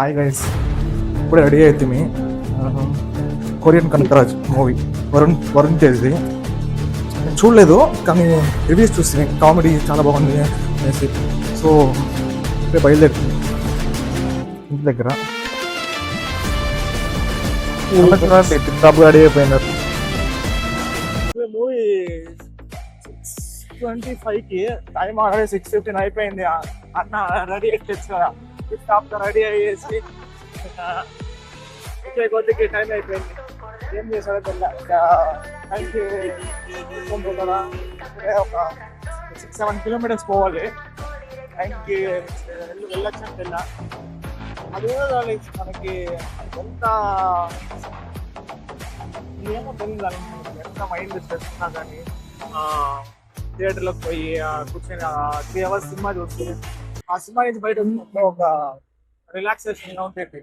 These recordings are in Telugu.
హాయ్ గైస్, ఇప్పుడే రెడీ అవుతుంది. కొరియన్ కనకరాజ్ మూవీ, వరుణ్ తేజ్ది. నేను చూడలేదు కానీ రివ్యూస్ చూస్తే కామెడీ చాలా బాగుంది అనేసి. సో ఇప్పుడే బయలుదేరుతుంది ఇంటి దగ్గర. టిప్టాప్గా రెడీ అయిపోయినారు. మూవీ 6:25కి టైం ఆల్రెడీ 6:15 అయిపోయింది. అన్న రెడీ అయితే టిప్టాప్గా రెడీ అయ్యేసి కొద్దికి టైం అయిపోయింది. ఏం చేశారో తెలియదు. టైంకి పోతారా ఒక 6-7 కిలోమీటర్స్ పోవాలి. టైంకి వెళ్ళొచ్చని తెలియదు. అదే మనకి ఎంత ఏమో తెలియదు. ఎంత మైండ్ స్ట్రెస్ ఉన్నా కానీ థియేటర్లోకి పోయి కూర్చొని 3 hours సినిమా చూస్తే ఆ సినిమా నుంచి బయట ఒక రిలాక్సేషన్ ఉంటుంది.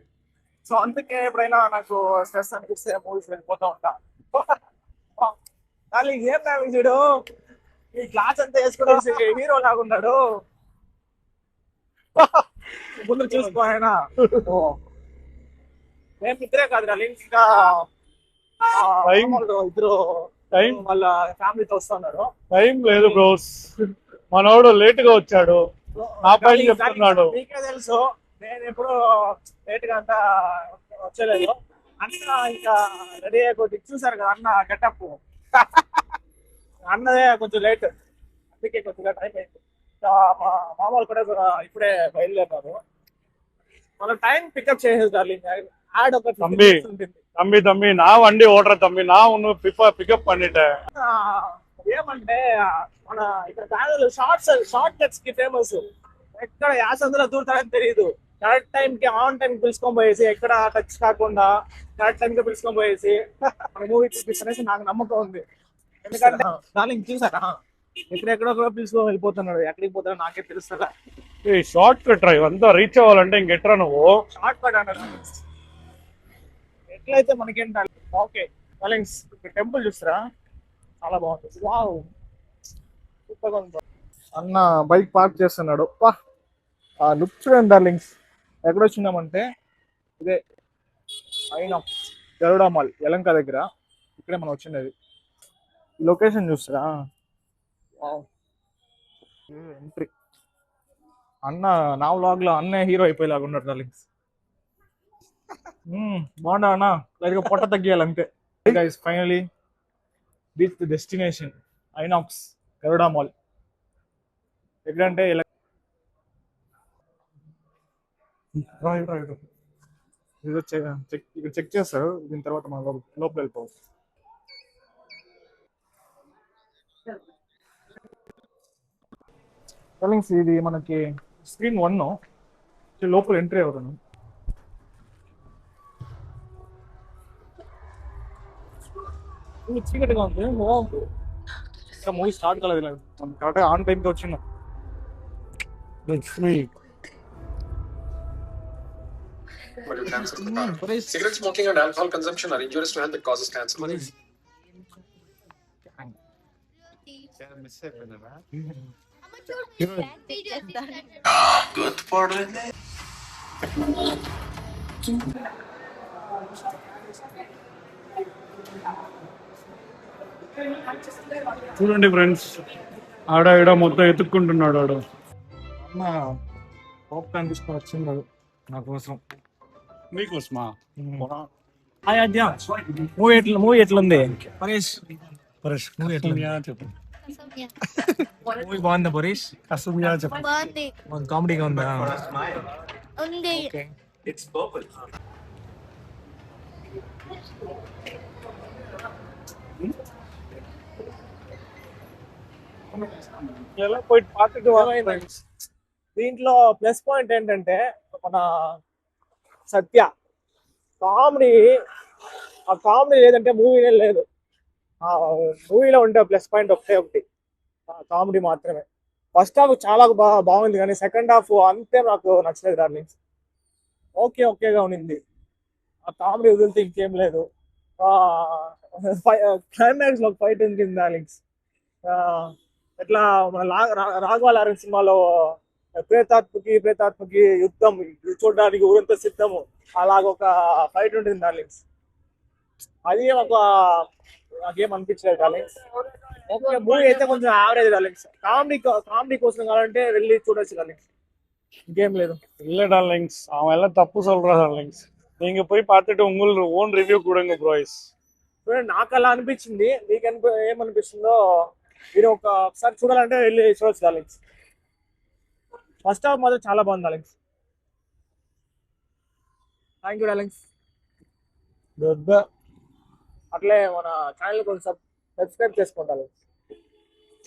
సో అందుకే ఎప్పుడైనా నాకు స్ట్రెస్ అనిపిస్తే మూవీస్ వెళ్ళిపోతూ ఉంటా. కానీ ఏం నావి చూడు, ఈ క్లాస్ అంతా వేసుకుని హీరో లాగా ఉన్నాడు. ముందు చూసుకోవాలన్నా మేము ఇద్దరే కాదు డార్లింగ్, ఇంకా ఇద్దరు టైం వాళ్ళ ఫ్యామిలీతో వస్తున్నారు. టైం లేదు బ్రోస్, మనోడు లేట్ గా వచ్చాడు. నా పైన చెప్తున్నాడు. మీకే తెలుసు, నేను ఎప్పుడు లేట్ గా అంతా వచ్చలేదు. అన్న ఇంకా రెడీ అయిపోయి చూసారు కదా అన్న గెటప్. అన్నదే కొంచెం లేట్, అందుకే కొద్దిగా టైం అయింది. మామూలు కూడా ఇప్పుడే బయలుదేరినారు. మన టైం పికప్ చేసేది డార్లింగ్. యాడ్ ఒక தம்பி நான் வண்டி ஓடுறேன் தம்பி, நான் ஒன்னு பிக்கப் பண்ணிட்டேன். ఏమంటే మన ఇక్కడ కాదు షార్ట్ కట్స్ కి ఫేమస్. ఎక్కడ యాసందులో దూరుతారని తెలియదు. కరెక్ట్ టైం కి ఆన్ టైం పిలుచుకొని పోయేసి, ఎక్కడ టచ్ కాకుండా కరెక్ట్ టైం కి పిలుచుకొని పోయేసి మన మూవీ చూపిస్తానేసి నాకు నమ్మకం ఉంది. ఎందుకంటే డార్లింగ్ చూసారా, ఎక్కడెక్కడో కూడా పిలుచుకొని వెళ్ళిపోతున్నాడు. ఎక్కడికి పోతాడో నాకే తెలుస్తుందా. షార్ట్ కట్ డ్రైవ్ అంతా రీచ్ అవ్వాలంటే ఇంకెట్రా నువ్వు షార్ట్ కట్ అన్నాడు. ఎట్లయితే మనకేంటాలి. ఓకే డార్లింగ్స్, టెంపుల్ చూస్తారా, చాలా బాగుంటుంది. వావ్, సూపర్గా ఉంది. అన్న బైక్ పార్క్ చేస్తున్నాడు. ఆ లుక్ చూడండి డార్లింగ్స్. ఎక్కడ వచ్చినామంటే ఇదే అయినా గరుడా మాల్, యలంక దగ్గర. ఇక్కడే మనం వచ్చినది. లొకేషన్ చూస్తారా, వావ్. ఎంట్రీ. అన్న నా వ్లాగ్ లో అన్నే హీరో అయిపోయేలాగా ఉన్నాడు డార్లింగ్స్. బాగుండా అన్న, లైట్గా పొట్ట తగ్గియాలంతే. Guys finally reach the destination, Inox Garuda mall. ఎక్కడంటే ఇక్కడ చెక్ చేస్తారు. దీని తర్వాత మనం లోపల వెళ్ళిపోవచ్చు. ఇది మనకి స్క్రీన్ 1 లోపల ఎంట్రీ అవుతాను. చీకటిగా ఉంది. ఇంకా మూవీ స్టార్ట్ కాలేదు. కరెక్ట్గా ఆన్ టైంకి వచ్చిందా. Cigarette smoking and alcohol consumption are injurious to health that causes cancer. చూడండి ఫ్రెండ్స్, ఆడ ఈడ మొత్తం ఎత్తుక్కుంటున్నాడు ఆడు. అన్న పాప్కార్న్ తీసుకొని వచ్చిన్నాడు నా కోసం. నీకోసమా? హాయ్ ఆద్య, మూవీ ఎట్లుంది? పరేష్ మూవీ ఎట్లుంది చెప్పు. మూవీ బాగుందా పరేష్? అసలు చెప్పు. కామెడీగా ఉందా? ఉంది. దీంట్లో ప్లస్ పాయింట్ ఏంటంటే మన సత్య కామెడీ. ఆ కామెడీ లేదంటే మూవీనే లేదు. ఆ మూవీలో ఉండే ప్లస్ పాయింట్ ఒకటి కామెడీ మాత్రమే. ఫస్ట్ హాఫ్ చాలా బాగుంది, కానీ సెకండ్ హాఫ్ అంతే నాకు నచ్చలేదు డార్లింగ్స్. ఓకేగా ఉండింది. ఆ కామెడీ వదిలితే ఇంకేం లేదు. క్లైమాక్స్ లో ఫైట్ ఉంది డార్లింగ్స్. ఎట్లా మన రాఘవ లారెన్స్ సినిమాలో ప్రేతాత్మకి యుద్ధం ఇది చూడడానికి ఊరంతా సిద్ధము అలాగ ఒక ఫైట్ ఉంటుంది డార్లింగ్స్. అది ఒక గేమ్ అనిపించలేదు డార్లింగ్స్. ఓకే, మూవీ అయితే కొంచెం యావరేజ్ డార్లింగ్స్. కామెడీ కోసం కావాలంటే వెళ్ళి చూడొచ్చు డార్లింగ్స్, ఇంకేం లేదు. இல்ல டார்லிங்ஸ், அவன் எல்லாம் தப்பு சொல்றான் டார்லிங்ஸ். நீங்க போய் பார்த்துட்டு உங்களோட ஓன் ரிவ்யூ கொடுங்க ப்ரோய்ஸ். చూడండి, నాకు అలా అనిపించింది. మీకు ఏమనిపిస్తుందో మీరు ఒకసారి చూడాలంటే వెళ్ళి చూడొచ్చు డార్లింగ్స్. ఫస్ట్ హాఫ్ మాత్రం చాలా బాగుంది డార్లింగ్స్. Thank you darlings. అట్లే మన ఛానల్ కొంచెం సబ్స్క్రైబ్ చేసుకోండి డార్లింగ్స్.